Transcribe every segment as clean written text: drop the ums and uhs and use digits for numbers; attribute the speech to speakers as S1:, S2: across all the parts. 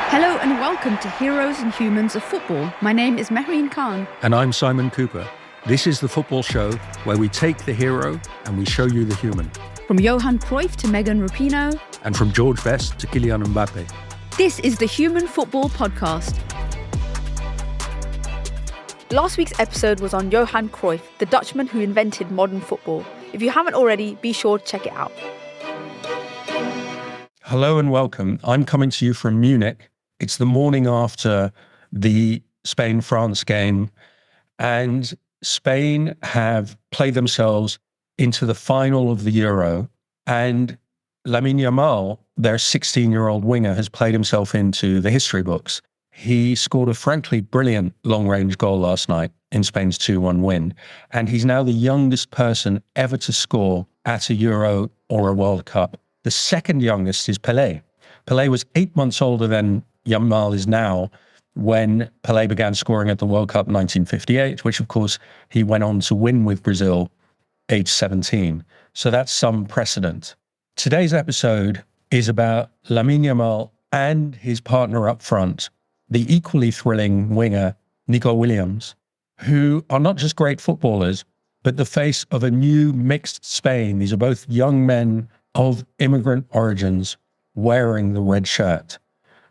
S1: Hello and welcome to Heroes and Humans of Football. My name is Mehreen Khan.
S2: And I'm Simon Cooper. This is the football show where we take the hero and we show you the human.
S1: From Johan Cruyff to Megan Rapinoe.
S2: And from George Best to Kylian Mbappe.
S1: This is the Human Football Podcast. Last week's episode was on Johan Cruyff, the Dutchman who invented modern football. If you haven't already, be sure to check it out.
S2: Hello and welcome. I'm coming to you from Munich. It's the morning after the Spain-France game, and Spain have played themselves into the final of the Euro, and Lamine Yamal, their 16-year-old winger, has played himself into the history books. He scored a frankly brilliant long-range goal last night in Spain's 2-1 win, and he's now the youngest person ever to score at a Euro or a World Cup. The second youngest is Pelé. Pelé was 8 months older than Yamal is now when Pelé began scoring at the World Cup in 1958, which of course he went on to win with Brazil age 17. So that's some precedent. Today's episode is about Lamine Yamal and his partner up front, the equally thrilling winger, Nico Williams, who are not just great footballers, but the face of a new mixed Spain. These are both young men of immigrant origins wearing the red shirt.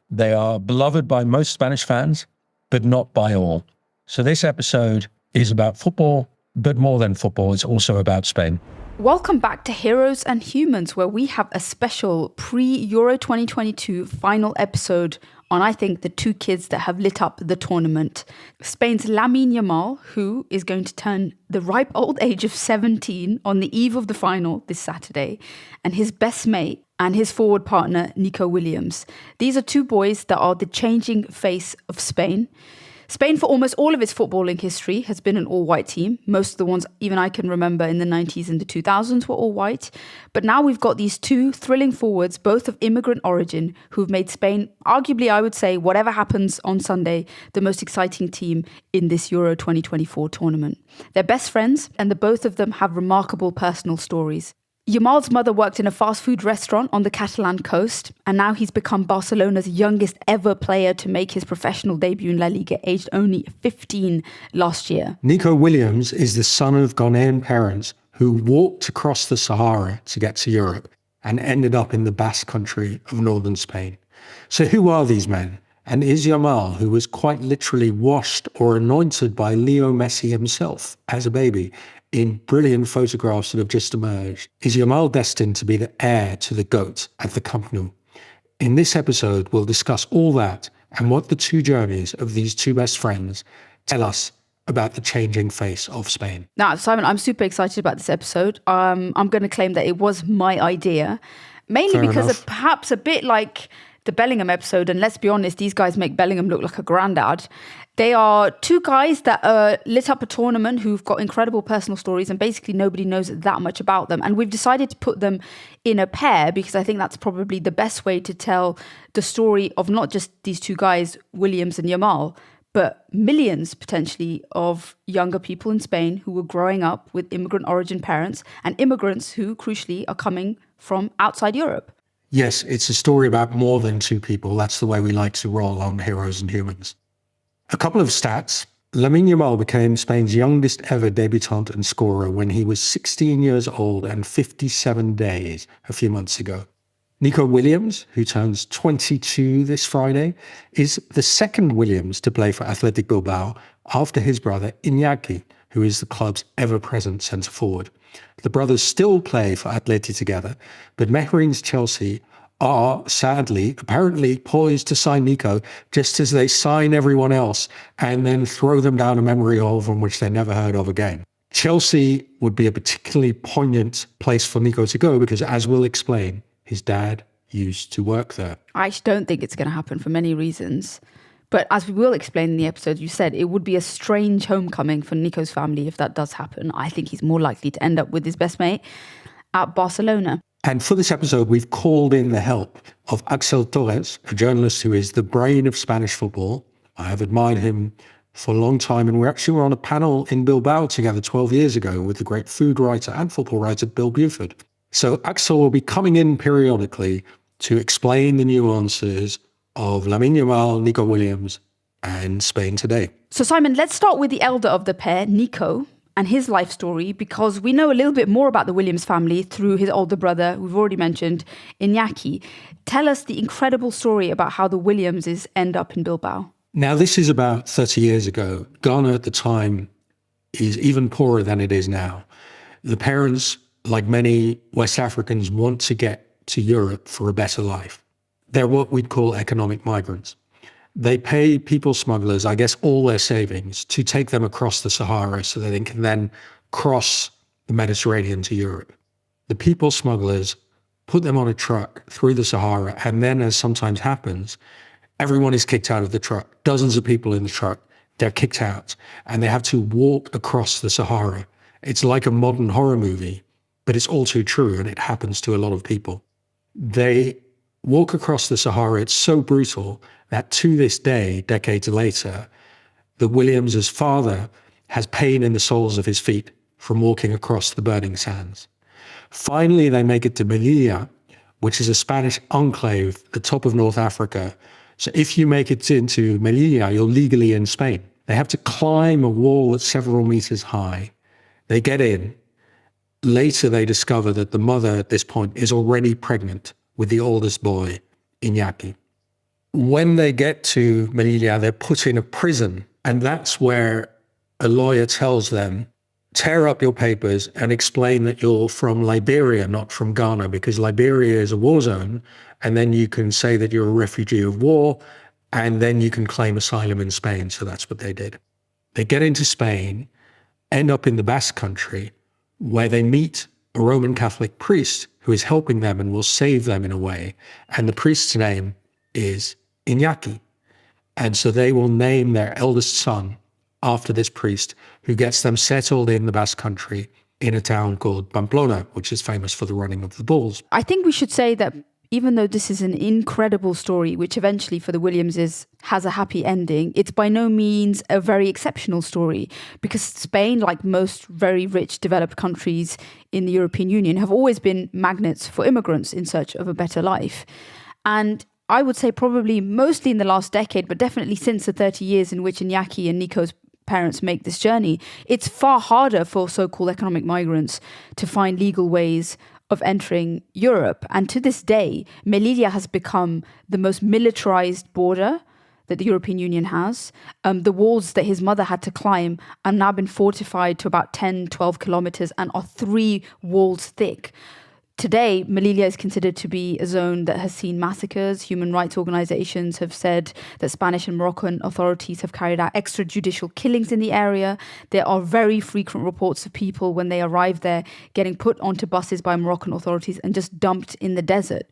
S2: They are beloved by most Spanish fans, but not by all. So this episode is about football, but more than football, it's also about Spain.
S1: Welcome back to Heroes and Humans, where we have a special pre-Euro 2022 final episode on, I think, the two kids that have lit up the tournament. Spain's Lamine Yamal, who is going to turn the ripe old age of 17 on the eve of the final this Saturday, and his best mate and his forward partner, Nico Williams. These are two boys that are the changing face of Spain. Spain, for almost all of its footballing history, has been an all-white team. Most of the ones even I can remember in the 90s and the 2000s were all white. But now we've got these two thrilling forwards, both of immigrant origin, who've made Spain, arguably, I would say, whatever happens on Sunday, the most exciting team in this Euro 2024 tournament. They're best friends, and the both of them have remarkable personal stories. Yamal's mother worked in a fast food restaurant on the Catalan coast, and now he's become Barcelona's youngest ever player to make his professional debut in La Liga, aged only 15 last year.
S3: Nico Williams is the son of Ghanaian parents who walked across the Sahara to get to Europe and ended up in the Basque country of northern Spain. So who are these men? And is Yamal, who was quite literally washed or anointed by Leo Messi himself as a baby, in brilliant photographs that have just emerged, is Yamal destined to be the heir to the GOAT at the Camp Nou? In this episode, we'll discuss all that and what the two journeys of these two best friends tell us about the changing face of Spain.
S1: Now, Simon, I'm super excited about this episode. I'm going to claim that it was my idea, mainly
S3: Fair
S1: because
S3: enough.
S1: of perhaps a bit like the Bellingham episode, and let's be honest, these guys make Bellingham look like a granddad. They are two guys that lit up a tournament who've got incredible personal stories, and basically nobody knows that much about them. And we've decided to put them in a pair because I think that's probably the best way to tell the story of not just these two guys, Williams and Yamal, but millions potentially of younger people in Spain who were growing up with immigrant origin parents and immigrants who, crucially, are coming from outside Europe.
S3: Yes, it's a story about more than two people. That's the way we like to roll on Heroes and Humans. A couple of stats. Lamine Yamal became Spain's youngest ever debutant and scorer when he was 16 years old and 57 days a few months ago. Nico Williams, who turns 22 this Friday, is the second Williams to play for Athletic Bilbao after his brother Iñaki, who is the club's ever-present centre-forward. The brothers still play for Atleti together, but Mehreen's Chelsea are, sadly, apparently poised to sign Nico just as they sign everyone else and then throw them down a memory hole from which they never heard of again. Chelsea would be a particularly poignant place for Nico to go because, as we'll explain, his dad used to work there.
S1: I don't think it's going to happen for many reasons. But as we will explain in the episode, you said it would be a strange homecoming for Nico's family if that does happen. I think he's more likely to end up with his best mate at Barcelona.
S3: And for this episode, we've called in the help of Axel Torres, a journalist who is the brain of Spanish football. I have admired him for a long time, and we actually were on a panel in Bilbao together 12 years ago with the great food writer and football writer Bill Buford. So Axel will be coming in periodically to explain the nuances of Lamine Yamal, Nico Williams, and Spain today.
S1: So Simon, let's start with the elder of the pair, Nico, and his life story, because we know a little bit more about the Williams family through his older brother, we've already mentioned, Iñaki. Tell us the incredible story about how the Williamses end up in Bilbao.
S3: Now, this is about 30 years ago. Ghana at the time is even poorer than it is now. The parents, like many West Africans, want to get to Europe for a better life. They're what we'd call economic migrants. They pay people smugglers, I guess, all their savings to take them across the Sahara so that they can then cross the Mediterranean to Europe. The people smugglers put them on a truck through the Sahara, and then, as sometimes happens, everyone is kicked out of the truck. Dozens of people in the truck, they're kicked out, and they have to walk across the Sahara. It's like a modern horror movie, but it's all too true, and it happens to a lot of people. They walk across the Sahara. It's so brutal that to this day, decades later, the Williams' father has pain in the soles of his feet from walking across the burning sands. Finally, they make it to Melilla, which is a Spanish enclave, the top of North Africa. So if you make it into Melilla, you're legally in Spain. They have to climb a wall that's several meters high. They get in. Later, they discover that the mother at this point is already pregnant with the oldest boy, Iñaki. When they get to Melilla, they're put in a prison, and that's where a lawyer tells them, tear up your papers and explain that you're from Liberia, not from Ghana, because Liberia is a war zone, and then you can say that you're a refugee of war, and then you can claim asylum in Spain. So that's what they did. They get into Spain, end up in the Basque Country, where they meet a Roman Catholic priest who is helping them and will save them in a way. And the priest's name is Iñaki. And so they will name their eldest son after this priest, who gets them settled in the Basque Country in a town called Pamplona, which is famous for the running of the bulls.
S1: I think we should say that even though this is an incredible story, which eventually for the Williamses has a happy ending, it's by no means a very exceptional story, because Spain, like most very rich developed countries in the European Union, have always been magnets for immigrants in search of a better life. And I would say probably mostly in the last decade, but definitely since the 30 years in which Iñaki and Nico's parents make this journey, it's far harder for so-called economic migrants to find legal ways of entering Europe. And to this day, Melilla has become the most militarized border that the European Union has. The walls that his mother had to climb have now been fortified to about 10, 12 kilometers and are 3 walls thick. Today, Melilla is considered to be a zone that has seen massacres. Human rights organizations have said that Spanish and Moroccan authorities have carried out extrajudicial killings in the area. There are very frequent reports of people, when they arrive there, getting put onto buses by Moroccan authorities and just dumped in the desert.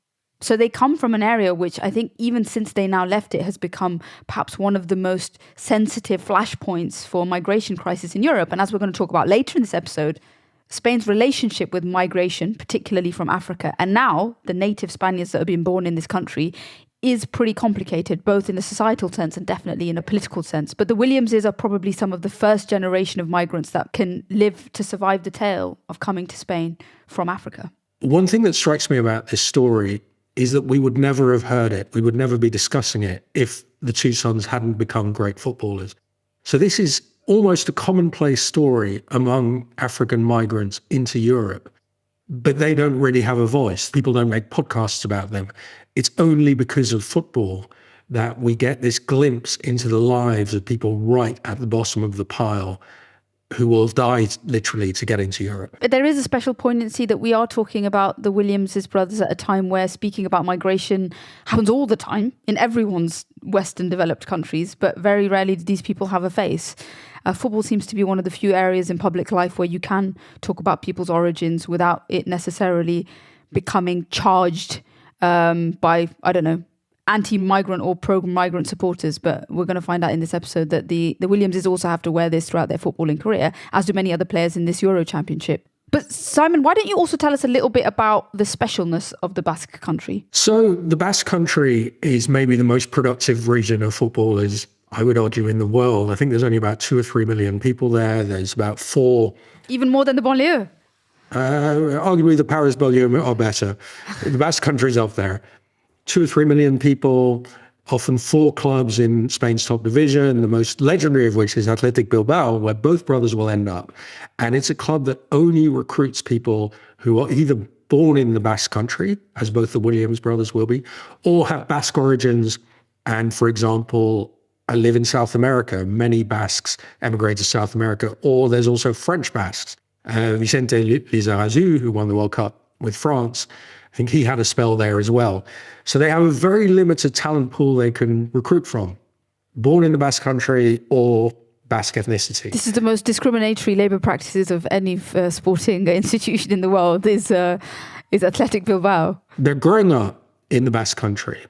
S1: So they come from an area which I think even since they now left it has become perhaps one of the most sensitive flashpoints for migration crisis in Europe. And as we're going to talk about later in this episode, Spain's relationship with migration, particularly from Africa, and now the native Spaniards that have been born in this country, is pretty complicated, both in a societal sense and definitely in a political sense. But the Williamses are probably some of the first generation of migrants that can live to survive the tale of coming to Spain from Africa.
S3: One thing that strikes me about this story is that we would never have heard it. We would never be discussing it if the two sons hadn't become great footballers. So this is almost a commonplace story among African migrants into Europe, but they don't really have a voice. People don't make podcasts about them. It's only because of football that we get this glimpse into the lives of people right at the bottom of the pile who will die literally to get into Europe.
S1: But there is a special poignancy that we are talking about the Williams' brothers at a time where speaking about migration happens all the time in everyone's Western developed countries, but very rarely do these people have a face. Football seems to be one of the few areas in public life where you can talk about people's origins without it necessarily becoming charged by, I don't know, anti-migrant or pro-migrant supporters. But we're going to find out in this episode that the Williamses also have to wear this throughout their footballing career, as do many other players in this Euro Championship. But Simon, why don't you also tell us a little bit about the specialness of the Basque Country?
S3: So the Basque Country is maybe the most productive region of footballers, I would argue, in the world. I think there's only about 2 or 3 million people there. There's about 4.
S1: Even more than the banlieue?
S3: Arguably the Paris banlieue are better. The Basque Country's up there. 2 or 3 million people. often 4 clubs in Spain's top division, the most legendary of which is Athletic Bilbao, where both brothers will end up. And it's a club that only recruits people who are either born in the Basque country, as both the Williams brothers will be, or have Basque origins and, for example, live in South America. Many Basques emigrate to South America, or there's also French Basques. Vicente Lizarazu, who won the World Cup with France, I think he had a spell there as well. So they have a very limited talent pool they can recruit from, born in the Basque country or Basque ethnicity.
S1: This is the most discriminatory labour practices of any sporting institution in the world, is Athletic Bilbao.
S3: They're growing up in the Basque country,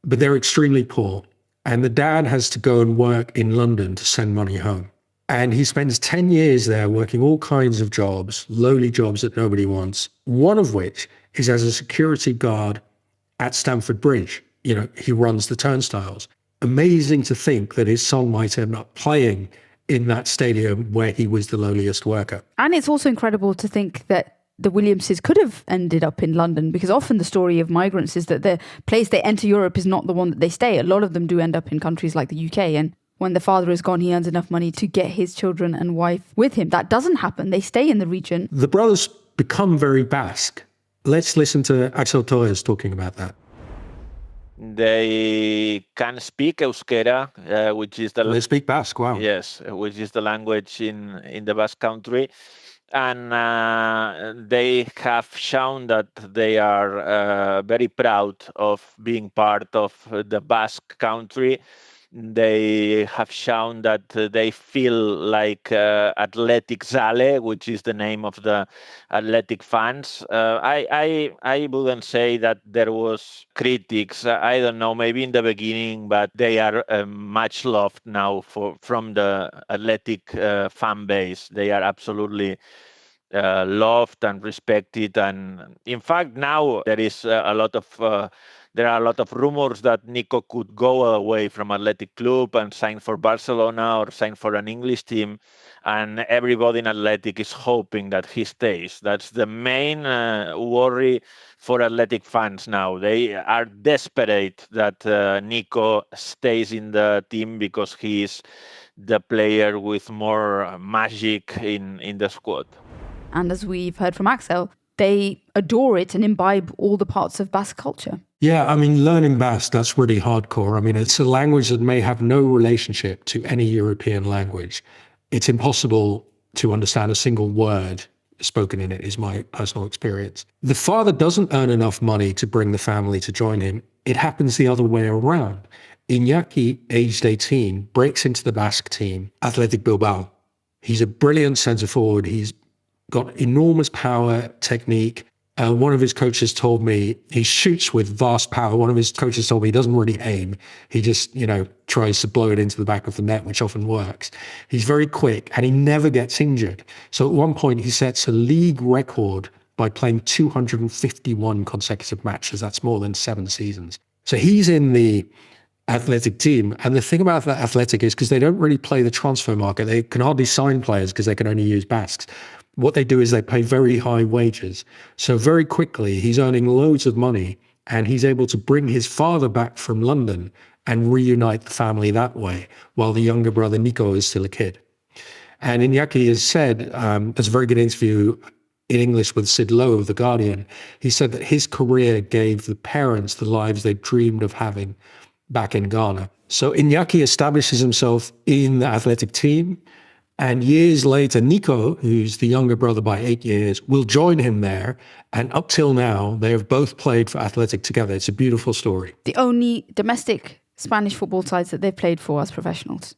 S3: but they're extremely poor. And the dad has to go and work in London to send money home. And he spends 10 years there working all kinds of jobs, lowly jobs that nobody wants, one of which is as a security guard at Stamford Bridge. You know, he runs the turnstiles. Amazing to think that his son might end up playing in that stadium where he was the lowliest worker.
S1: And it's also incredible to think that the Williamses could have ended up in London, because often the story of migrants is that the place they enter Europe is not the one that they stay. A lot of them do end up in countries like the UK, and when the father is gone, he earns enough money to get his children and wife with him. That doesn't happen. They stay in the region.
S3: The brothers become very Basque. Let's listen to Axel Torres talking about that.
S4: They can speak Euskera, which is
S3: They speak Basque, wow.
S4: Yes, which is the language in the Basque country. And they have shown that they are very proud of being part of the Basque country. They have shown that they feel like Athletic Zale, which is the name of the athletic fans. I wouldn't say that there was critics. I don't know, maybe in the beginning, but they are much loved now from the athletic fan base. They are absolutely loved and respected. And in fact, now there is there are a lot of rumors that Nico could go away from Athletic Club and sign for Barcelona or sign for an English team. And everybody in Athletic is hoping that he stays. That's the main worry for Athletic fans now. They are desperate that Nico stays in the team because he is the player with more magic in the squad.
S1: And as we've heard from Axel, they adore it and imbibe all the parts of Basque culture.
S3: Yeah, I mean, learning Basque, that's really hardcore. I mean, it's a language that may have no relationship to any European language. It's impossible to understand a single word spoken in it, is my personal experience. The father doesn't earn enough money to bring the family to join him. It happens the other way around. Iñaki, aged 18, breaks into the Basque team, Athletic Bilbao. He's a brilliant centre forward. He's got enormous power, technique. One of his coaches told me he shoots with vast power. One of his coaches told me he doesn't really aim. He just, tries to blow it into the back of the net, which often works. He's very quick and he never gets injured. So at one point he sets a league record by playing 251 consecutive matches. That's more than 7 seasons. So he's in the Athletic team. And the thing about that Athletic is because they don't really play the transfer market. They can hardly sign players because they can only use Basques. What they do is they pay very high wages. So very quickly, he's earning loads of money and he's able to bring his father back from London and reunite the family that way, while the younger brother, Nico, is still a kid. And Iñaki has said, there's a very good interview in English with Sid Lowe of The Guardian. He said that his career gave the parents the lives they dreamed of having back in Ghana. So Iñaki establishes himself in the Athletic team. And years later, Nico, who's the younger brother by 8 years, will join him there. And up till now, they have both played for Athletic together. It's a beautiful story.
S1: The only domestic Spanish football sides that they've played for as professionals.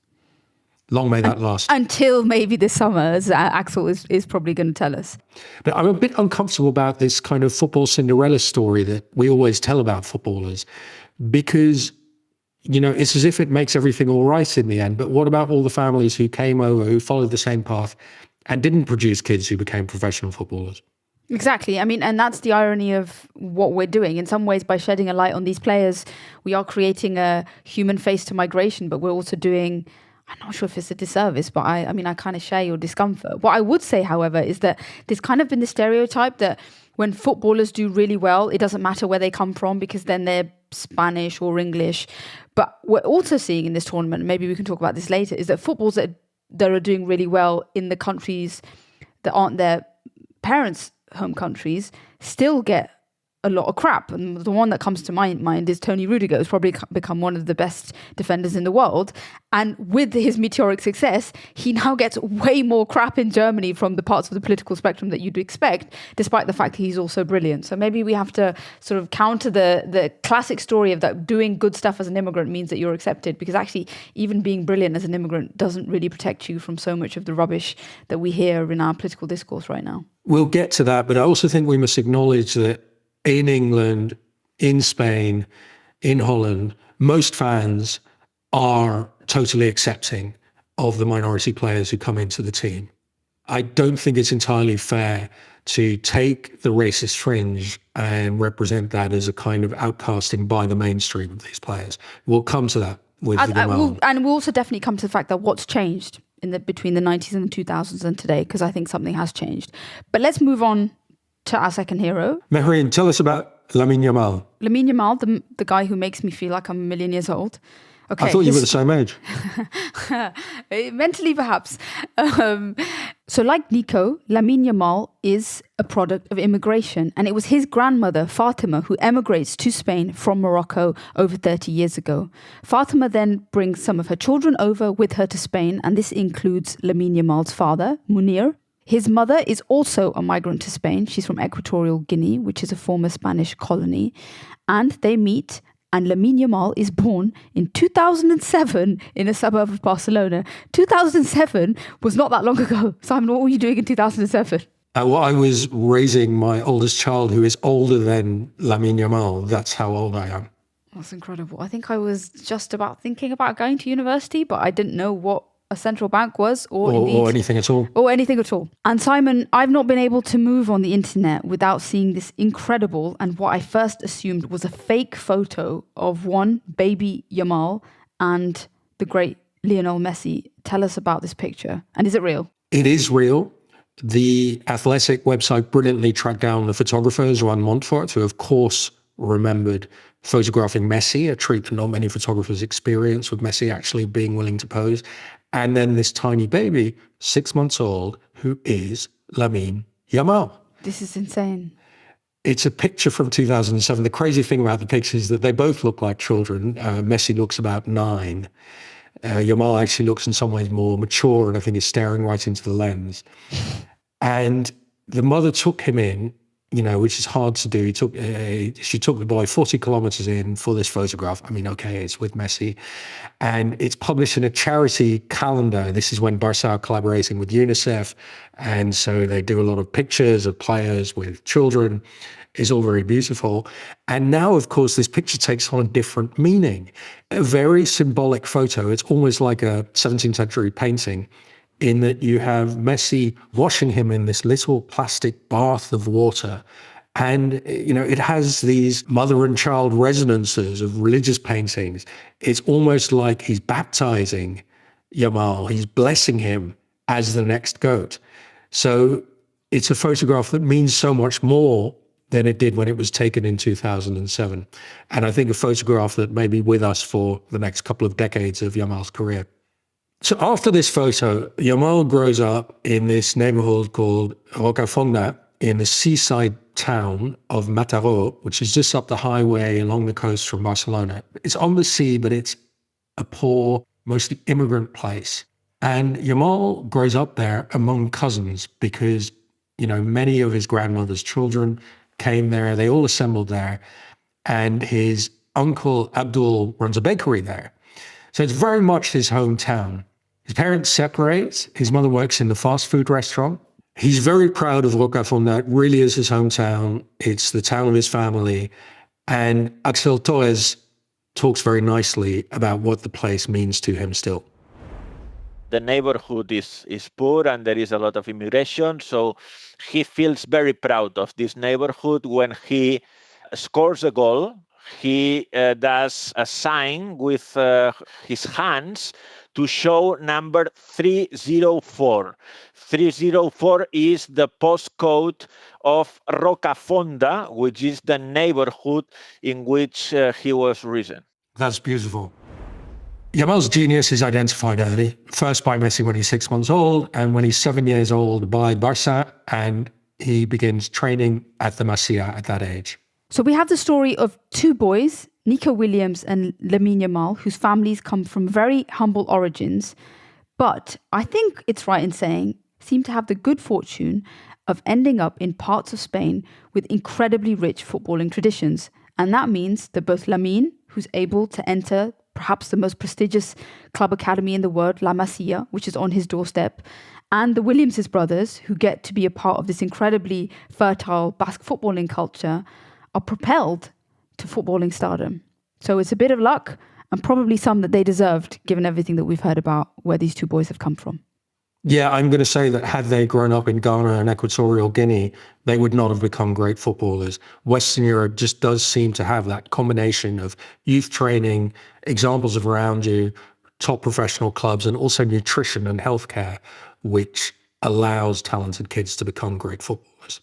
S3: Long may that last.
S1: Until maybe this summer, as Axel is probably going to tell us.
S3: But I'm a bit uncomfortable about this kind of football Cinderella story that we always tell about footballers, because it's as if it makes everything all right in the end. But what about all the families who came over, who followed the same path and didn't produce kids who became professional footballers?
S1: Exactly. I mean, and that's the irony of what we're doing. In some ways, by shedding a light on these players, we are creating a human face to migration, but we're also doing I'm not sure if it's a disservice, but I mean, I kind of share your discomfort. What I would say, however, is that there's kind of been the stereotype that when footballers do really well, it doesn't matter where they come from because then they're Spanish or English. But we're also seeing in this tournament, maybe we can talk about this later, is that footballers that are doing really well in the countries that aren't their parents' home countries still get a lot of crap. And the one that comes to my mind is Tony Rudiger, who's probably become one of the best defenders in the world. And with his meteoric success, he now gets way more crap in Germany from the parts of the political spectrum that you'd expect, despite the fact that he's also brilliant. So maybe we have to sort of counter the classic story of that doing good stuff as an immigrant means that you're accepted, because actually even being brilliant as an immigrant doesn't really protect you from so much of the rubbish that we hear in our political discourse right now.
S3: We'll get to that, but I also think we must acknowledge that in England, in Spain, in Holland, most fans are totally accepting of the minority players who come into the team. I don't think it's entirely fair to take the racist fringe and represent that as a kind of outcasting by the mainstream of these players. We'll come to that with Yamal.
S1: And we'll also definitely come to the fact that what's changed between the 90s and the 2000s and today, because I think something has changed. But let's move on to our second hero.
S3: Mehreen, tell us about Lamine Yamal.
S1: Lamine Yamal, the guy who makes me feel like I'm a million years old. Okay,
S3: I thought you were the same age.
S1: Mentally, perhaps. So like Nico, Lamine Yamal is a product of immigration. And it was his grandmother, Fatima, who emigrates to Spain from Morocco over 30 years ago. Fatima then brings some of her children over with her to Spain. And this includes Lamine Yamal's father, Munir. His mother is also a migrant to Spain. She's from Equatorial Guinea, which is a former Spanish colony. And they meet, and Lamine Yamal is born in 2007 in a suburb of Barcelona. 2007 was not that long ago. Simon, what were you doing in 2007?
S3: Well, I was raising my oldest child, who is older than Lamine Yamal. That's how old I am.
S1: That's incredible. I think I was just about thinking about going to university, but I didn't know what a central bank was or
S3: anything at all.
S1: Or anything at all. And Simon, I've not been able to move on the internet without seeing this incredible and what I first assumed was a fake photo of one baby Yamal and the great Lionel Messi. Tell us about this picture. And is it real?
S3: It is real. The Athletic website brilliantly tracked down the photographers, Juan Montfort, who of course remembered photographing Messi, a treat that not many photographers experience, with Messi actually being willing to pose. And then this tiny baby, 6 months old, who is Lamine Yamal.
S1: This is insane.
S3: It's a picture from 2007. The crazy thing about the picture is that they both look like children. Messi looks about 9. Yamal actually looks in some ways more mature and I think is staring right into the lens. And the mother took him in, which is hard to do. She took the boy 40 kilometers in for this photograph. I mean, okay, it's with Messi. And it's published in a charity calendar. This is when Barca are collaborating with UNICEF. And so they do a lot of pictures of players with children. It's all very beautiful. And now, of course, this picture takes on a different meaning. A very symbolic photo. It's almost like a 17th century painting, in that you have Messi washing him in this little plastic bath of water. And, it has these mother and child resonances of religious paintings. It's almost like he's baptizing Yamal. He's blessing him as the next GOAT. So it's a photograph that means so much more than it did when it was taken in 2007. And I think a photograph that may be with us for the next couple of decades of Yamal's career. So after this photo, Yamal grows up in this neighborhood called Rocafonda in the seaside town of Mataró, which is just up the highway along the coast from Barcelona. It's on the sea, but it's a poor, mostly immigrant place. And Yamal grows up there among cousins because, many of his grandmother's children came there. They all assembled there. And his uncle Abdul runs a bakery there. So it's very much his hometown. His parents separate. His mother works in the fast food restaurant. He's very proud of Rocafonda. It really is his hometown. It's the town of his family. And Axel Torres talks very nicely about what the place means to him still.
S4: The neighborhood is poor and there is a lot of immigration. So he feels very proud of this neighborhood when he scores a goal. he does a sign with his hands to show number 304. 304 is the postcode of Rocafonda, which is the neighborhood in which he was risen.
S3: That's beautiful. Yamal's genius is identified early, first by Messi when he's 6 months old, and when he's 7 years old by Barça, and he begins training at the Masia at that age.
S1: So we have the story of two boys, Nico Williams and Lamine Yamal, whose families come from very humble origins, but I think it's right in saying seem to have the good fortune of ending up in parts of Spain with incredibly rich footballing traditions. And that means that both Lamine, who's able to enter perhaps the most prestigious club academy in the world, La Masia, which is on his doorstep, and the Williams' brothers, who get to be a part of this incredibly fertile Basque footballing culture, are propelled to footballing stardom. So it's a bit of luck and probably some that they deserved, given everything that we've heard about where these two boys have come from.
S3: Yeah, I'm going to say that had they grown up in Ghana and Equatorial Guinea, they would not have become great footballers. Western Europe just does seem to have that combination of youth training, examples of around you, top professional clubs, and also nutrition and healthcare, which allows talented kids to become great footballers.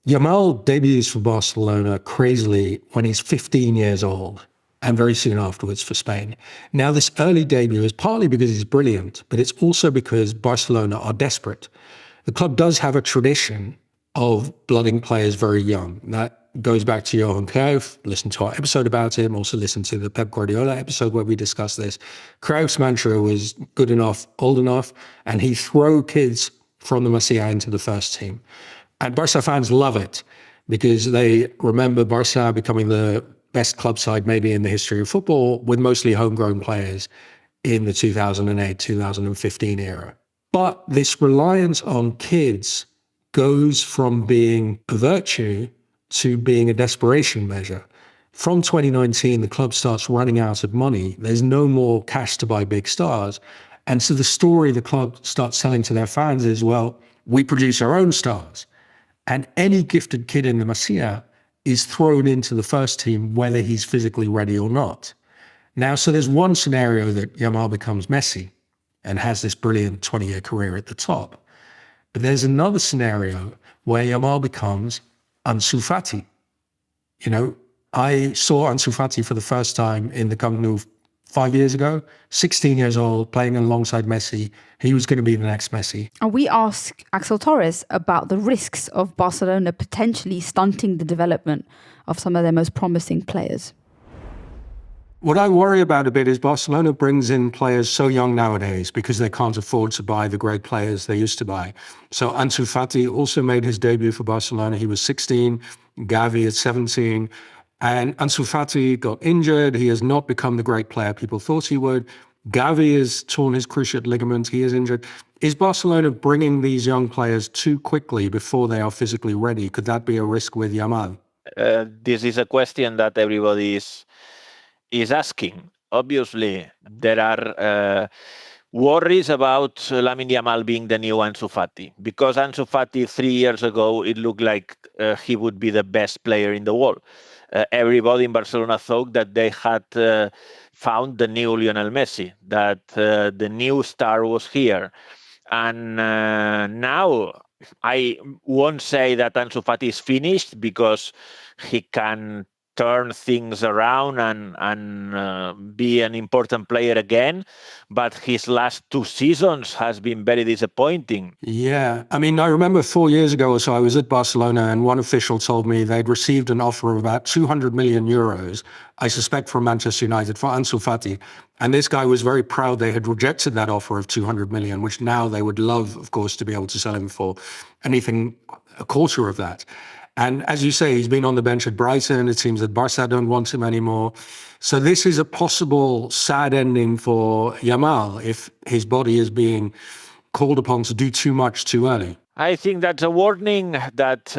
S3: Yamal debuts for Barcelona crazily when he's 15 years old, and very soon afterwards for Spain. Now, this early debut is partly because he's brilliant, but it's also because Barcelona are desperate. The club does have a tradition of blooding players very young. That goes back to Johan Cruyff. Listen to our episode about him. Also listen to the Pep Guardiola episode where we discuss this. Cruyff's mantra was good enough, old enough, and he'd throw kids from the Masia into the first team. And Barca fans love it because they remember Barca becoming the best club side maybe in the history of football, with mostly homegrown players in the 2008-2015 era. But this reliance on kids goes from being a virtue to being a desperation measure. From 2019, the club starts running out of money. There's no more cash to buy big stars. And so the story the club starts selling to their fans is, well, we produce our own stars. And any gifted kid in the Masia is thrown into the first team, whether he's physically ready or not. Now, so there's one scenario that Yamal becomes Messi and has this brilliant 20-year career at the top. But there's another scenario where Yamal becomes Ansu Fati. You know, I saw Ansu Fati for the first time in the Camp Nou 5 years ago, 16 years old, playing alongside Messi. He was going to be the next Messi.
S1: And we asked Axel Torres about the risks of Barcelona potentially stunting the development of some of their most promising players.
S3: What I worry about a bit is Barcelona brings in players so young nowadays because they can't afford to buy the great players they used to buy. So Ansu Fati also made his debut for Barcelona. He was 16, Gavi at 17. And Ansu Fati got injured. He has not become the great player people thought he would. Gavi has torn his cruciate ligament. He is injured. Is Barcelona bringing these young players too quickly before they are physically ready? Could that be a risk with Yamal?
S4: This is a question that everybody is asking. Obviously, there are worries about Lamine Yamal being the new Ansu Fati, because Ansu Fati 3 years ago, it looked like he would be the best player in the world. Everybody in Barcelona thought that they had found the new Lionel Messi, that the new star was here. And now I won't say that Ansu Fati is finished, because he can turn things around and be an important player again. But his last 2 seasons has been very disappointing.
S3: Yeah. I mean, I remember 4 years ago or so, I was at Barcelona and one official told me they'd received an offer of about 200 million euros, I suspect from Manchester United, for Ansu Fati. And this guy was very proud they had rejected that offer of 200 million, which now they would love, of course, to be able to sell him for anything a quarter of that. And as you say, he's been on the bench at Brighton. It seems that Barca don't want him anymore. So this is a possible sad ending for Yamal if his body is being called upon to do too much too early.
S4: I think that's a warning that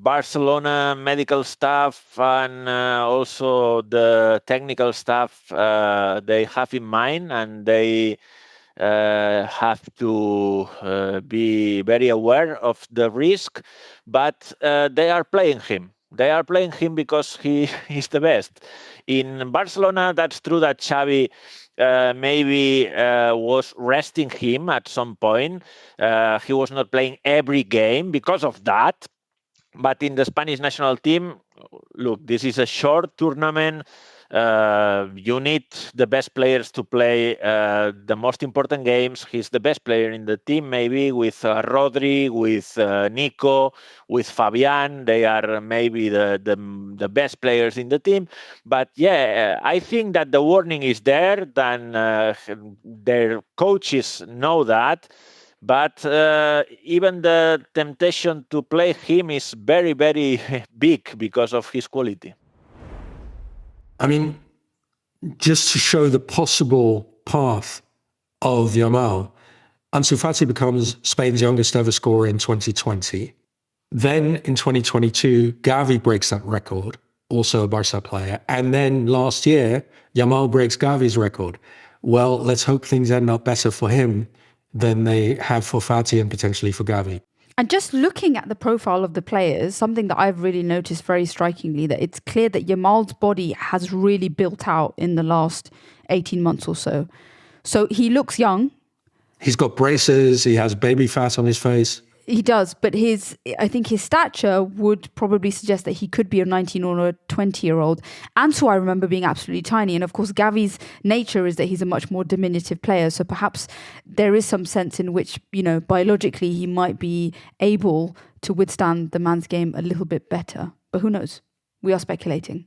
S4: Barcelona medical staff and also the technical staff, they have in mind, and they have to be very aware of the risk, but they are playing him. They are playing him because he is the best. In Barcelona, that's true that Xavi maybe was resting him at some point. He was not playing every game because of that. But in the Spanish national team, look, this is a short tournament. You need the best players to play the most important games. He's the best player in the team, maybe with Rodri, with Nico, with Fabian. They are maybe the best players in the team. But yeah, I think that the warning is there. Then their coaches know that. But even the temptation to play him is very, very big because of his quality.
S3: I mean, just to show the possible path of Yamal, Ansu Fati becomes Spain's youngest ever scorer in 2020. Then in 2022, Gavi breaks that record, also a Barca player. And then last year, Yamal breaks Gavi's record. Well, let's hope things end up better for him than they have for Fati and potentially for Gavi.
S1: And just looking at the profile of the players, something that I've really noticed very strikingly, that it's clear that Yamal's body has really built out in the last 18 months or so. So he looks young.
S3: He's got braces. He has baby fat on his face.
S1: He does, but I think his stature would probably suggest that he could be a 19 or a 20-year-old. Ansu, I remember being absolutely tiny. And of course, Gavi's nature is that he's a much more diminutive player. So perhaps there is some sense in which, biologically he might be able to withstand the man's game a little bit better. But who knows? We are speculating.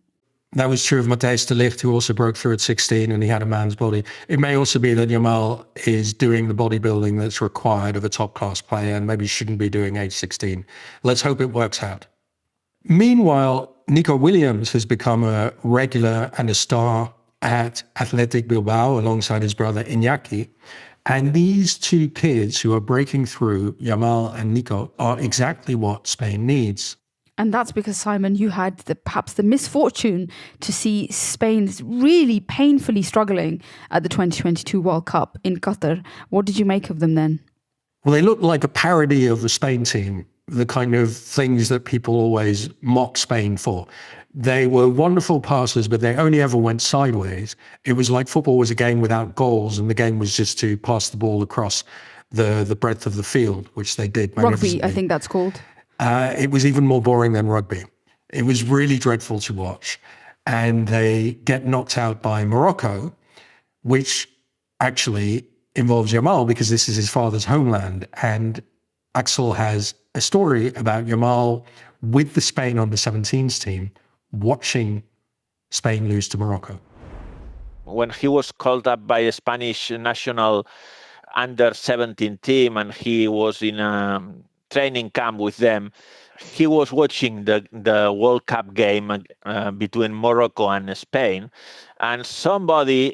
S3: That was true of Matthijs de Ligt, who also broke through at 16 and he had a man's body. It may also be that Yamal is doing the bodybuilding that's required of a top-class player and maybe shouldn't be doing age 16. Let's hope it works out. Meanwhile, Nico Williams has become a regular and a star at Athletic Bilbao alongside his brother Iñaki. And these two kids who are breaking through, Yamal and Nico, are exactly what Spain needs.
S1: And that's because, Simon, you had perhaps the misfortune to see Spain really painfully struggling at the 2022 World Cup in Qatar. What did you make of them then?
S3: Well, they looked like a parody of the Spain team, the kind of things that people always mock Spain for. They were wonderful passers, but they only ever went sideways. It was like football was a game without goals, and the game was just to pass the ball across the breadth of the field, which they did.
S1: Rugby, I think that's called.
S3: It was even more boring than rugby. It was really dreadful to watch. And they get knocked out by Morocco, which actually involves Yamal because this is his father's homeland. And Axel has a story about Yamal with the Spain under-17s team watching Spain lose to Morocco.
S4: When he was called up by a Spanish national under-17 team and he was in a training camp with them, he was watching the World Cup game between Morocco and Spain, and somebody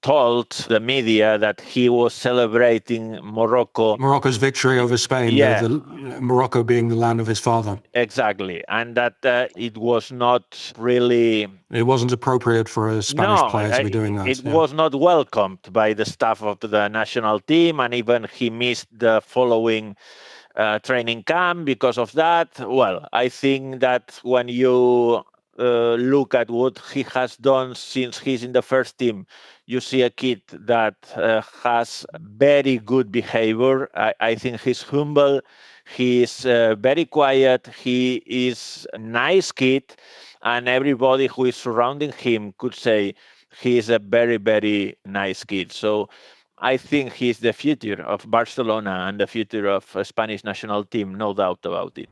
S4: told the media that he was celebrating Morocco's
S3: victory over Spain,
S4: yeah.
S3: Morocco being the land of his father.
S4: Exactly, and that it was not really...
S3: It wasn't appropriate for a Spanish player to be doing that.
S4: It was not welcomed by the staff of the national team, and even he missed the following training camp because of that. Well, I think that when you look at what he has done since he's in the first team, you see a kid that has very good behavior. I think he's humble. He's very quiet. He is a nice kid. And everybody who is surrounding him could say he is a very, very nice kid. So I think he's the future of Barcelona and the future of a Spanish national team, no doubt about it.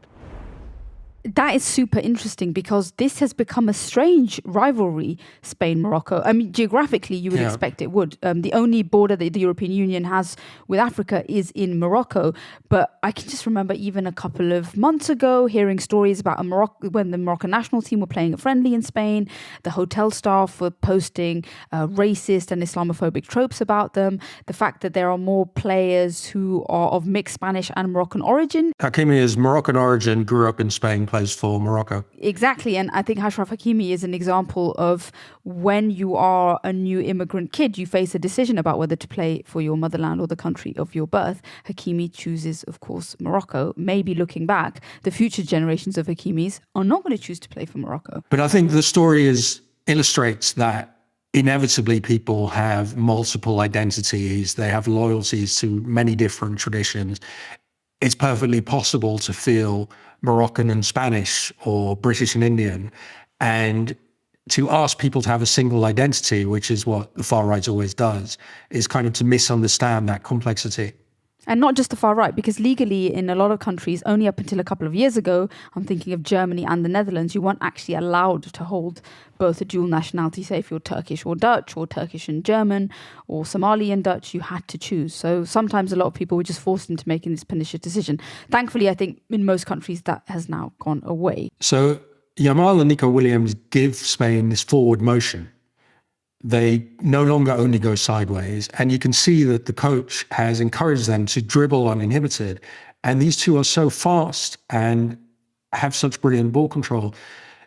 S1: That is super interesting because this has become a strange rivalry, Spain-Morocco. I mean, geographically, you would expect it would. The only border that the European Union has with Africa is in Morocco. But I can just remember even a couple of months ago hearing stories about when the Moroccan national team were playing a friendly in Spain, the hotel staff were posting racist and Islamophobic tropes about them. The fact that there are more players who are of mixed Spanish and Moroccan origin.
S3: Hakimi is Moroccan origin, grew up in Spain, plays for Morocco.
S1: Exactly. And I think Achraf Hakimi is an example of when you are a new immigrant kid, you face a decision about whether to play for your motherland or the country of your birth. Hakimi chooses, of course, Morocco. Maybe looking back, the future generations of Hakimis are not going to choose to play for Morocco.
S3: But I think the story illustrates that inevitably people have multiple identities. They have loyalties to many different traditions. It's perfectly possible to feel Moroccan and Spanish or British and Indian. And to ask people to have a single identity, which is what the far right always does, is kind of to misunderstand that complexity.
S1: And not just the far right, because legally in a lot of countries, only up until a couple of years ago, I'm thinking of Germany and the Netherlands, you weren't actually allowed to hold both a dual nationality. Say if you're Turkish or Dutch, or Turkish and German, or Somali and Dutch, you had to choose. So sometimes a lot of people were just forced into making this pernicious decision. Thankfully, I think in most countries that has now gone away.
S3: So Yamal and Nico Williams give Spain this forward motion. They no longer only go sideways. And you can see that the coach has encouraged them to dribble uninhibited. And these two are so fast and have such brilliant ball control.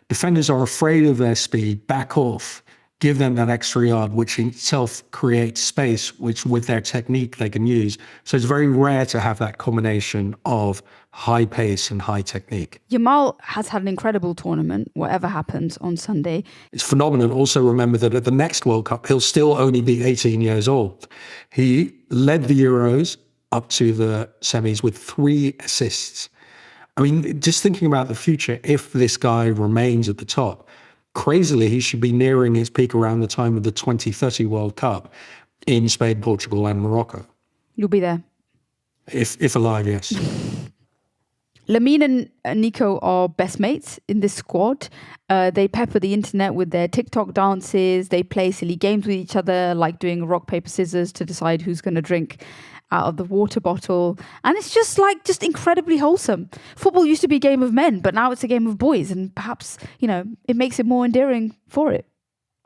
S3: Defenders are afraid of their speed, back off, give them that extra yard, which in itself creates space, which with their technique they can use. So it's very rare to have that combination of high pace and high technique.
S1: Yamal has had an incredible tournament, whatever happens on Sunday.
S3: It's phenomenal. Also remember that at the next World Cup, he'll still only be 18 years old. He led the Euros up to the semis with 3 assists. I mean, just thinking about the future, if this guy remains at the top, crazily, he should be nearing his peak around the time of the 2030 World Cup in Spain, Portugal and Morocco.
S1: You'll be there.
S3: If alive, yes.
S1: Lamine and Nico are best mates in this squad. They pepper the internet with their TikTok dances. They play silly games with each other, like doing rock, paper, scissors to decide who's going to drink out of the water bottle. And it's just incredibly wholesome. Football used to be a game of men, but now it's a game of boys. And perhaps, it makes it more endearing for it.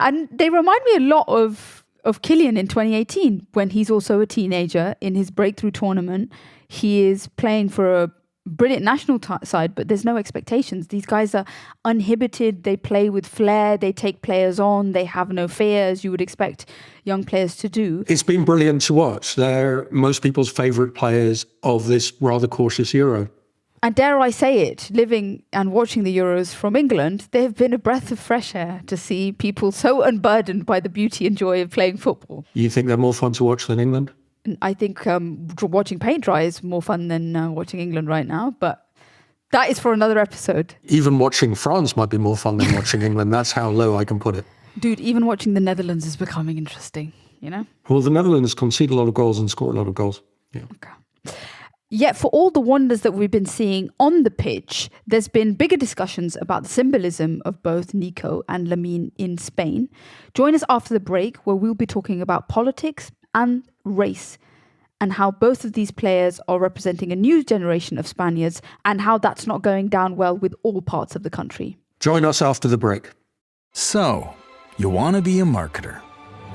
S1: And they remind me a lot of Kylian in 2018, when he's also a teenager in his breakthrough tournament. He is playing for a brilliant national side, but there's no expectations. These guys are uninhibited. They play with flair. They take players on. They have no fear, as you would expect young players to do.
S3: It's been brilliant to watch. They're most people's favourite players of this rather cautious Euro.
S1: And dare I say it, living and watching the Euros from England, they have been a breath of fresh air to see people so unburdened by the beauty and joy of playing football.
S3: You think they're more fun to watch than England?
S1: I think watching paint dry is more fun than watching England right now, but that is for another episode.
S3: Even watching France might be more fun than watching England. That's how low I can put it.
S1: Dude, even watching the Netherlands is becoming interesting,
S3: Well, the Netherlands concede a lot of goals and score a lot of goals. Yeah.
S1: Okay. Yet for all the wonders that we've been seeing on the pitch, there's been bigger discussions about the symbolism of both Nico and Lamine in Spain. Join us after the break, where we'll be talking about politics and race, and how both of these players are representing a new generation of Spaniards, and how that's not going down well with all parts of the country.
S3: Join us after the break.
S5: So, you want to be a marketer.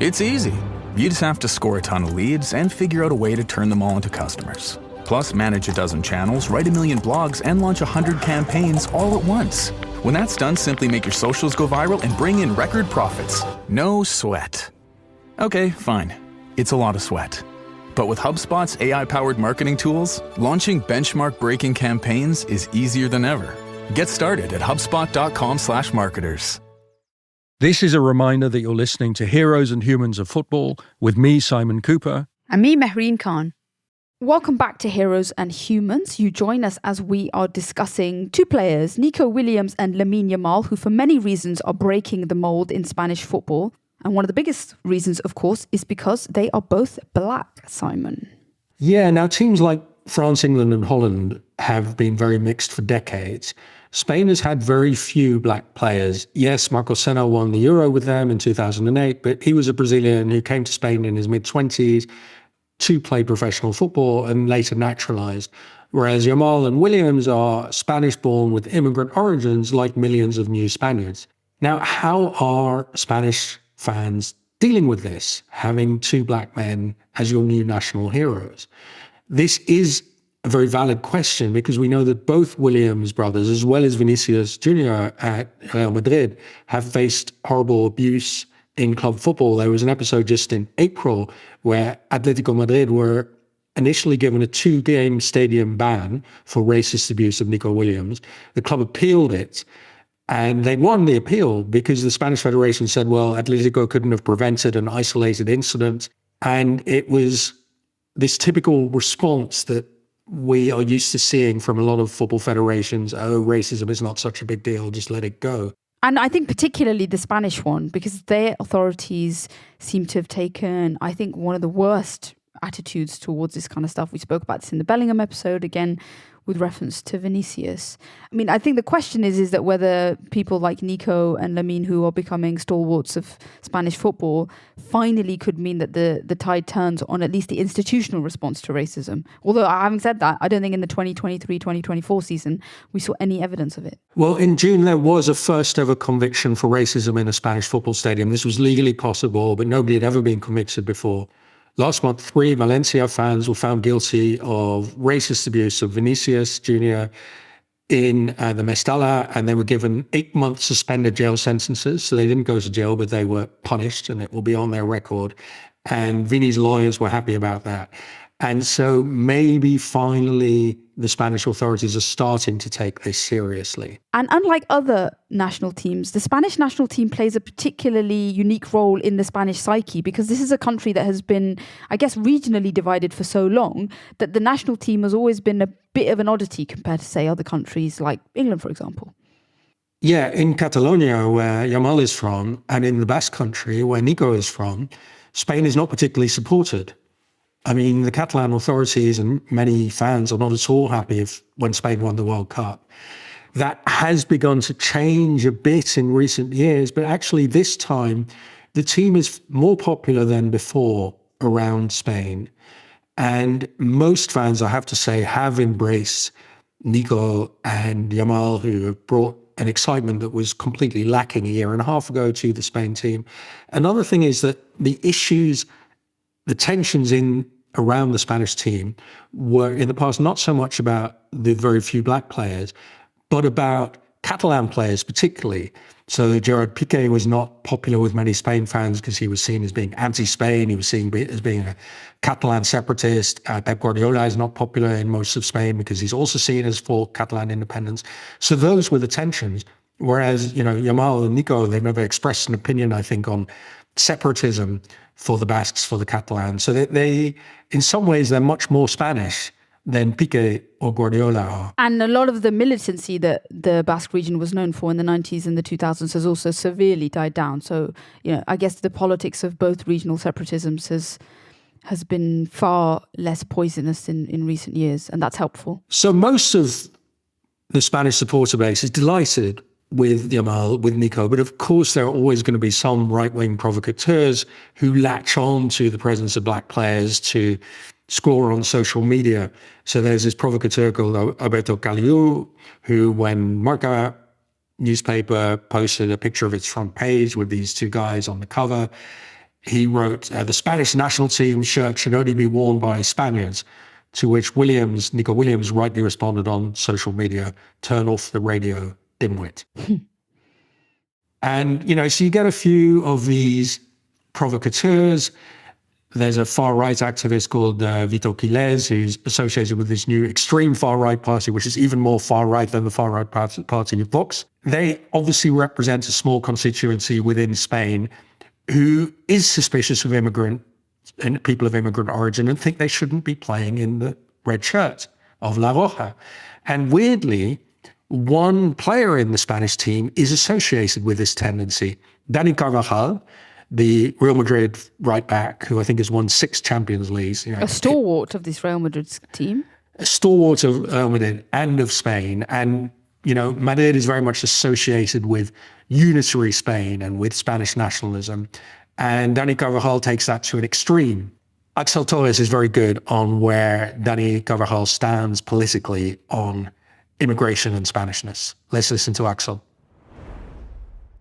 S5: It's easy. You just have to score a ton of leads and figure out a way to turn them all into customers. Plus, manage a dozen channels, write a million blogs, and launch 100 campaigns all at once. When that's done, simply make your socials go viral and bring in record profits. No sweat. Okay, fine. It's a lot of sweat. But with HubSpot's AI-powered marketing tools, launching benchmark-breaking campaigns is easier than ever. Get started at HubSpot.com/marketers.
S2: This is a reminder that you're listening to Heroes and Humans of Football with me, Simon Cooper.
S6: And me, Mehreen Khan.
S1: Welcome back to Heroes and Humans. You join us as we are discussing 2 players, Nico Williams and Lamine Yamal, who for many reasons are breaking the mold in Spanish football. And one of the biggest reasons, of course, is because they are both black, Simon.
S3: Yeah, now teams like France, England and Holland have been very mixed for decades. Spain has had very few black players. Yes, Marco Senna won the Euro with them in 2008, but he was a Brazilian who came to Spain in his mid-20s to play professional football and later naturalized. Whereas Yamal and Williams are Spanish-born with immigrant origins like millions of new Spaniards. Now, how are Spanish fans dealing with this, having 2 black men as your new national heroes? This is a very valid question, because we know that both Williams brothers, as well as Vinicius Jr. at Real Madrid, have faced horrible abuse in club football. There was an episode just in April where Atletico Madrid were initially given a 2-game stadium ban for racist abuse of Nico Williams. The club appealed it, and they won the appeal because the Spanish Federation said, well, Atletico couldn't have prevented an isolated incident. And it was this typical response that we are used to seeing from a lot of football federations. Oh, racism is not such a big deal, just let it go.
S1: And I think particularly the Spanish one, because their authorities seem to have taken, I think, one of the worst attitudes towards this kind of stuff. We spoke about this in the Bellingham episode, again, with reference to Vinicius. I mean, I think the question is that whether people like Nico and Lamine, who are becoming stalwarts of Spanish football, finally could mean that the tide turns on at least the institutional response to racism. Although, having said that, I don't think in the 2023-2024 season we saw any evidence of it.
S3: Well, in June, there was a first ever conviction for racism in a Spanish football stadium. This was legally possible, but nobody had ever been convicted before. Last month, 3 Valencia fans were found guilty of racist abuse of Vinicius Jr. in the Mestalla, and they were given 8-month suspended jail sentences. So they didn't go to jail, but they were punished, and it will be on their record. And Vini's lawyers were happy about that. And so maybe finally the Spanish authorities are starting to take this seriously.
S1: And unlike other national teams, the Spanish national team plays a particularly unique role in the Spanish psyche, because this is a country that has been, I guess, regionally divided for so long that the national team has always been a bit of an oddity compared to, say, other countries like England, for example.
S3: Yeah, in Catalonia, where Yamal is from, and in the Basque Country, where Nico is from, Spain is not particularly supported. I mean, the Catalan authorities and many fans are not at all happy when Spain won the World Cup. That has begun to change a bit in recent years, but actually this time the team is more popular than before around Spain. And most fans, I have to say, have embraced Nico and Yamal, who have brought an excitement that was completely lacking a year and a half ago to the Spain team. Another thing is that the issues, the tensions around the Spanish team were in the past not so much about the very few black players, but about Catalan players particularly. So Gerard Piqué was not popular with many Spain fans because he was seen as being anti-Spain. He was seen as being a Catalan separatist. Pep Guardiola is not popular in most of Spain because he's also seen as for Catalan independence. So those were the tensions. Whereas, Yamal and Nico, they've never expressed an opinion, I think, on separatism for the Basques, for the Catalans. So they in some ways, they're much more Spanish than Piqué or Guardiola are.
S1: And a lot of the militancy that the Basque region was known for in the 90s and the 2000s has also severely died down. So, I guess the politics of both regional separatisms has been far less poisonous in recent years, and that's helpful.
S3: So most of the Spanish supporter base is delighted with Yamal, with Nico, but of course there are always going to be some right-wing provocateurs who latch on to the presence of black players to score on social media. So there's this provocateur called Alberto Caliu, who, when Marca newspaper posted a picture of its front page with these two guys on the cover, he wrote, the Spanish national team shirt should only be worn by Spaniards, to which Nico Williams rightly responded on social media, turn off the radio, dimwit. And, so you get a few of these provocateurs. There's a far-right activist called Vito Quiles, who's associated with this new extreme far-right party, which is even more far-right than the far-right party Vox. They obviously represent a small constituency within Spain who is suspicious of people of immigrant origin and think they shouldn't be playing in the red shirt of La Roja. And weirdly, one player in the Spanish team is associated with this tendency. Dani Carvajal, the Real Madrid right back, who I think has won 6 Champions Leagues.
S1: A stalwart of this Real Madrid team.
S3: A stalwart of Real Madrid and of Spain. And, Madrid is very much associated with unitary Spain and with Spanish nationalism. And Dani Carvajal takes that to an extreme. Axel Torres is very good on where Dani Carvajal stands politically on immigration and Spanishness. Let's listen to Axel.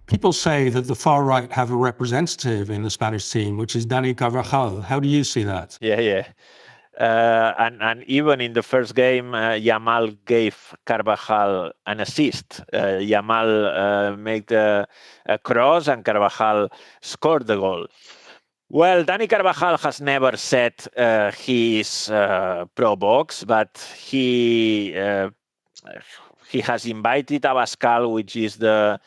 S3: People say that the far right have a representative in the Spanish team, which is Dani Carvajal. How do you see that?
S4: Yeah. And even in the first game, Yamal gave Carvajal an assist. Yamal made a cross and Carvajal scored the goal. Well, Dani Carvajal has never said he is pro-Vox, but he has invited Abascal, which is the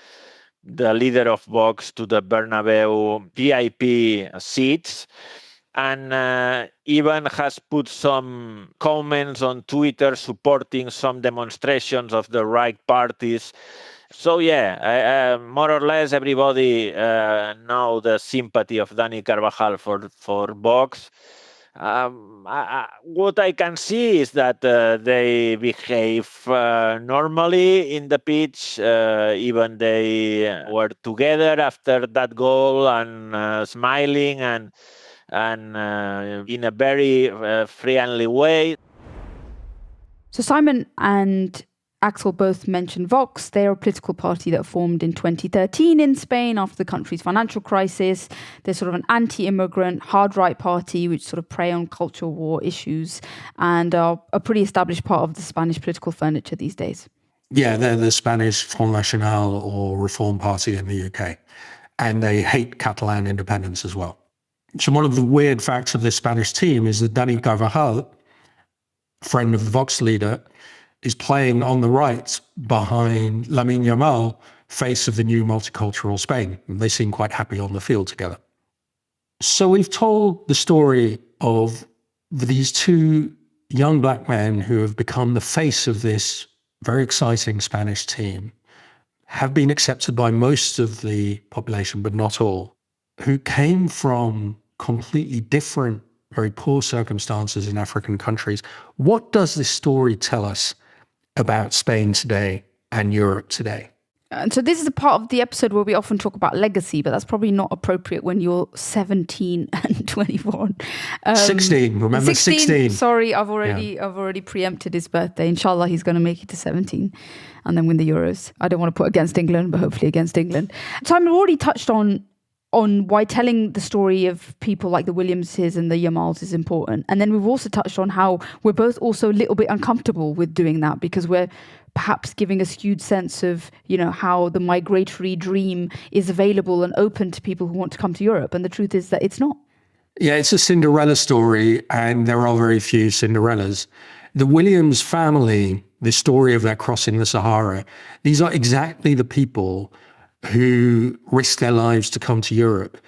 S4: leader of Vox, to the Bernabeu VIP seats, and even has put some comments on Twitter supporting some demonstrations of the right parties. So yeah, more or less everybody know the sympathy of Dani Carvajal for Vox. What I can see is that they behave normally in the pitch. Even they were together after that goal and smiling and in a very friendly way.
S1: So Simon and Axel both mentioned Vox. They're a political party that formed in 2013 in Spain after the country's financial crisis. They're sort of an anti-immigrant, hard-right party which sort of prey on cultural war issues and are a pretty established part of the Spanish political furniture these days.
S3: Yeah, they're the Spanish Front National or Reform Party in the UK. And they hate Catalan independence as well. So one of the weird facts of this Spanish team is that Dani Carvajal, friend of the Vox leader, is playing on the right behind Lamine Yamal, face of the new multicultural Spain. And they seem quite happy on the field together. So we've told the story of these two young black men who have become the face of this very exciting Spanish team, have been accepted by most of the population, but not all, who came from completely different, very poor circumstances in African countries. What does this story tell us about Spain today and Europe today?
S1: And so this is a part of the episode where we often talk about legacy, but that's probably not appropriate when you're 17 and 21.
S3: 16, remember 16.
S1: Sorry, I've already preempted his birthday. Inshallah, he's going to make it to 17 and then win the Euros. I don't want to put against England, but hopefully against England. Simon already touched on why telling the story of people like the Williamses and the Yamals is important. And then we've also touched on how we're both also a little bit uncomfortable with doing that because we're perhaps giving a skewed sense of, how the migratory dream is available and open to people who want to come to Europe. And the truth is that it's not.
S3: Yeah, it's a Cinderella story, and there are very few Cinderellas. The Williams family, the story of their crossing the Sahara, these are exactly the people who risk their lives to come to Europe.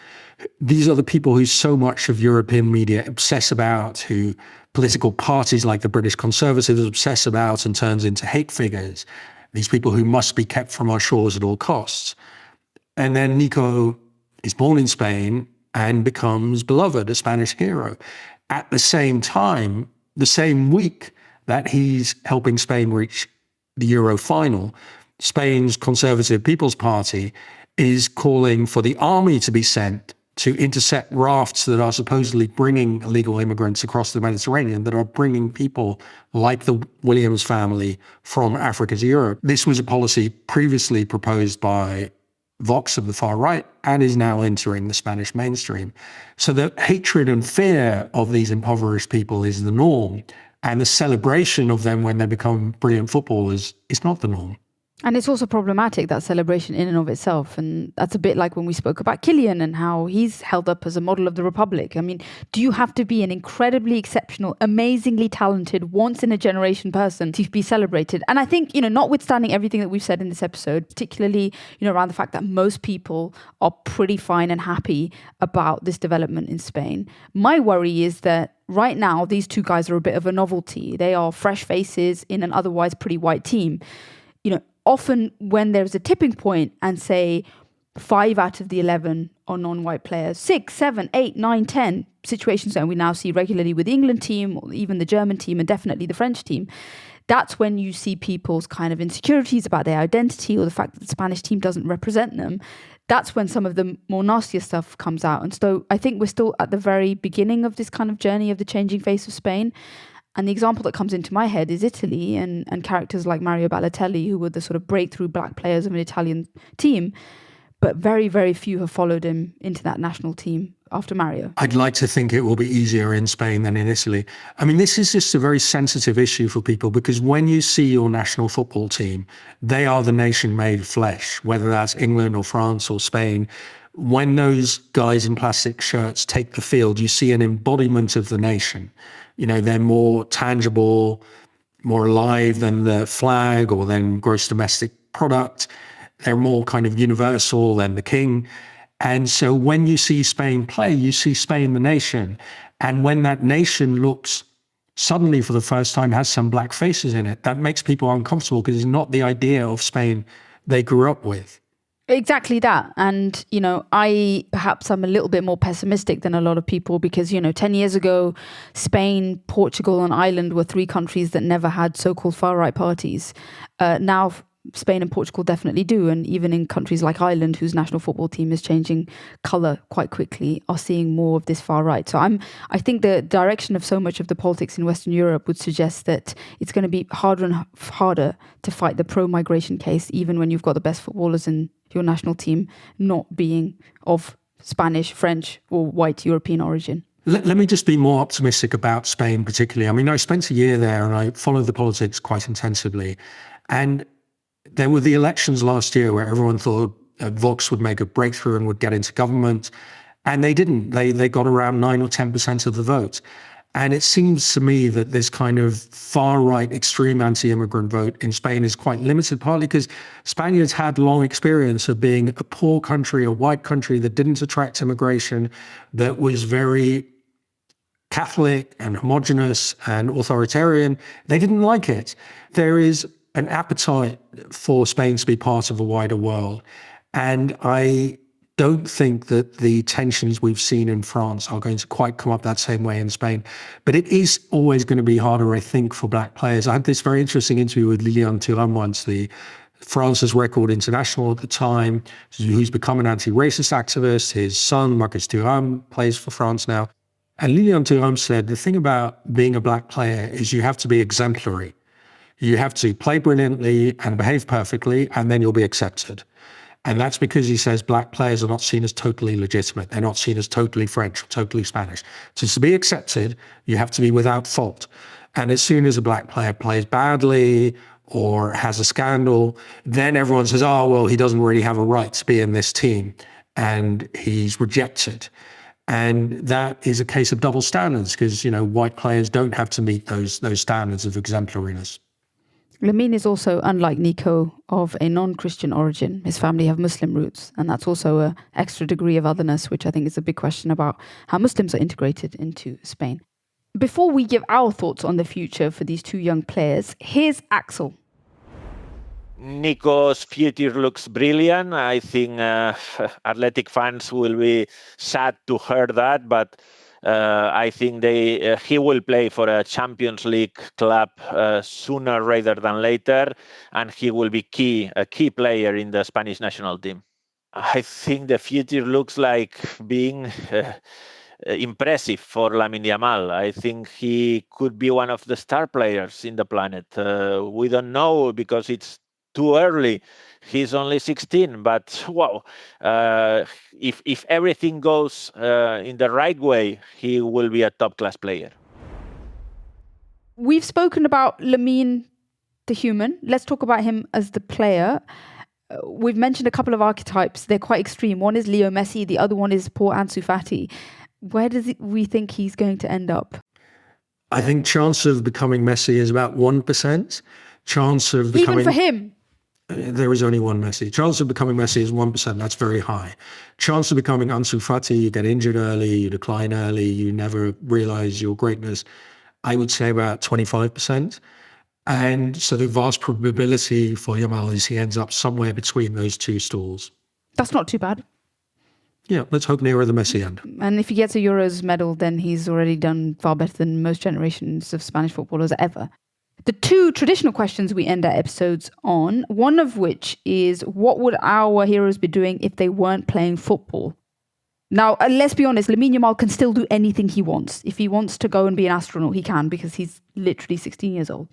S3: These are the people who so much of European media obsess about, who political parties like the British Conservatives obsess about and turns into hate figures. These people who must be kept from our shores at all costs. And then Nico is born in Spain and becomes beloved, a Spanish hero. At the same time, the same week that he's helping Spain reach the Euro final, Spain's Conservative People's Party is calling for the army to be sent to intercept rafts that are supposedly bringing illegal immigrants across the Mediterranean, that are bringing people like the Williams family from Africa to Europe. This was a policy previously proposed by Vox of the far right and is now entering the Spanish mainstream. So the hatred and fear of these impoverished people is the norm, and the celebration of them when they become brilliant footballers is not the norm.
S1: And it's also problematic, that celebration in and of itself. And that's a bit like when we spoke about Kylian and how he's held up as a model of the Republic. I mean, do you have to be an incredibly exceptional, amazingly talented, once-in-a-generation person to be celebrated? And I think, notwithstanding everything that we've said in this episode, particularly, around the fact that most people are pretty fine and happy about this development in Spain, my worry is that right now, these two guys are a bit of a novelty. They are fresh faces in an otherwise pretty white team. Often when there's a tipping point and say 5 out of the 11 are non-white players, 6, 7, 8, 9, 10 situations that we now see regularly with the England team or even the German team and definitely the French team, that's when you see people's kind of insecurities about their identity or the fact that the Spanish team doesn't represent them. That's when some of the more nastier stuff comes out. And so I think we're still at the very beginning of this kind of journey of the changing face of Spain. And the example that comes into my head is Italy and characters like Mario Balotelli, who were the sort of breakthrough black players of an Italian team. but very, very few have followed him into that national team after Mario.
S3: I'd like to think it will be easier in Spain than in Italy. I mean, this is just a very sensitive issue for people, because when you see your national football team, they are the nation made flesh, whether that's England or France or Spain. When those guys in plastic shirts take the field, you see an embodiment of the nation. You know, they're more tangible, more alive than the flag or than gross domestic product. They're more kind of universal than the king. And so when you see Spain play, you see Spain, the nation. And when that nation looks suddenly for the first time has some black faces in it, that makes people uncomfortable, because it's not the idea of Spain they grew up with.
S1: Exactly that. And, you know, perhaps I'm a little bit more pessimistic than a lot of people, because, you know, 10 years ago, Spain, Portugal and Ireland were three countries that never had so-called far-right parties. Now, Spain and Portugal definitely do. And even in countries like Ireland, whose national football team is changing colour quite quickly, are seeing more of this far right. So I think the direction of so much of the politics in Western Europe would suggest that it's going to be harder and harder to fight the pro-migration case, even when you've got the best footballers in your national team not being of Spanish, French or white European origin.
S3: Let me just be more optimistic about Spain particularly. I mean, I spent a year there and I followed the politics quite intensively. And there were the elections last year where everyone thought Vox would make a breakthrough and would get into government. And they didn't. They got around 9 or 10% of the vote. And it seems to me that this kind of far-right, extreme anti-immigrant vote in Spain is quite limited, partly because Spaniards had long experience of being a poor country, a white country that didn't attract immigration, that was very Catholic and homogenous and authoritarian. They didn't like it. There is an appetite for Spain to be part of a wider world. And I don't think that the tensions we've seen in France are going to quite come up that same way in Spain. But it is always going to be harder, I think, for black players. I had this very interesting interview with Lilian Thuram once, France's record international at the time, who's become an anti-racist activist. His son, Marcus Thuram, plays for France now. And Lilian Thuram said, the thing about being a black player is you have to be exemplary. You have to play brilliantly and behave perfectly, and then you'll be accepted. And that's because he says black players are not seen as totally legitimate. They're not seen as totally French or totally Spanish. So to be accepted, you have to be without fault. And as soon as a black player plays badly or has a scandal, then everyone says, oh, well, he doesn't really have a right to be in this team. And he's rejected. And that is a case of double standards, because, you know, white players don't have to meet those standards of exemplariness.
S1: Lamine is also, unlike Nico, of a non-Christian origin. His family have Muslim roots, and that's also an extra degree of otherness, which I think is a big question about how Muslims are integrated into Spain. Before we give our thoughts on the future for these two young players, here's Axel.
S4: Nico's future looks brilliant. I think Athletic fans will be sad to hear that, but I think he will play for a Champions League club sooner rather than later, and he will be a key player in the Spanish national team. I think the future looks like being impressive for Lamine Yamal. I think he could be one of the star players in the planet. We don't know because it's too early. He's only 16, but wow, if everything goes in the right way, he will be a top-class player.
S1: We've spoken about Lamine, the human. Let's talk about him as the player. We've mentioned a couple of archetypes. They're quite extreme. One is Leo Messi. The other one is poor Ansu Fati. Where does we think he's going to end up?
S3: I think chance of becoming Messi is about 1%. Chance of becoming...
S1: Even for him?
S3: There is only one Messi. Chance of becoming Messi is 1%. That's very high. Chance of becoming Ansu Fati, you get injured early, you decline early, you never realize your greatness, I would say about 25%. And so the vast probability for Yamal is he ends up somewhere between those two stools.
S1: That's not too bad.
S3: Yeah, let's hope nearer the Messi end.
S1: And if he gets a Euros medal, then he's already done far better than most generations of Spanish footballers ever. The two traditional questions we end our episodes on, one of which is, what would our heroes be doing if they weren't playing football? Now, let's be honest, Lamine Yamal can still do anything he wants. If he wants to go and be an astronaut, he can, because he's literally 16 years old.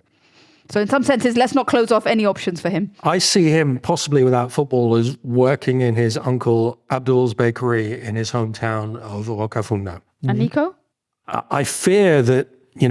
S1: So in some senses, let's not close off any options for him.
S3: I see him possibly without football as working in his uncle Abdul's bakery in his hometown of Rocafunda.
S1: And Nico?
S3: I fear that,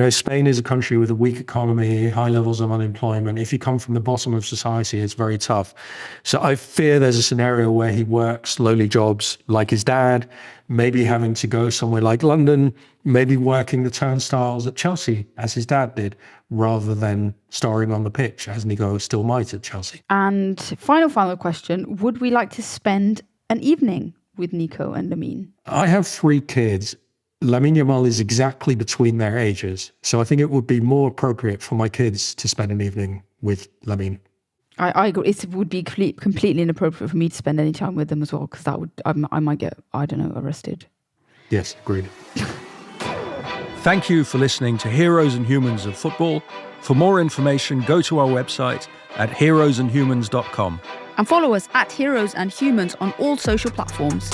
S3: Spain is a country with a weak economy, high levels of unemployment. If you come from the bottom of society, it's very tough. So I fear there's a scenario where he works lowly jobs like his dad, maybe having to go somewhere like London, maybe working the turnstiles at Chelsea, as his dad did, rather than starring on the pitch, as Nico still might at Chelsea.
S1: And final question. Would we like to spend an evening with Nico and Lamine?
S3: I have 3 kids. Lamine Yamal is exactly between their ages. So I think it would be more appropriate for my kids to spend an evening with Lamine.
S1: I agree. It would be completely inappropriate for me to spend any time with them as well, because I might get, arrested.
S3: Yes, agreed.
S2: Thank you for listening to Heroes and Humans of Football. For more information, go to our website at heroesandhumans.com.
S1: And follow us at Heroes and Humans on all social platforms.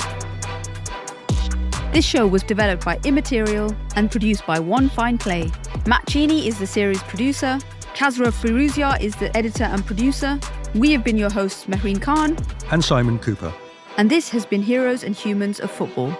S1: This show was developed by Immaterial and produced by One Fine Play. Matt Cheney is the series producer. Kazra Firuzia is the editor and producer. We have been your hosts, Mehreen Khan
S2: and Simon Cooper.
S1: And this has been Heroes and Humans of Football.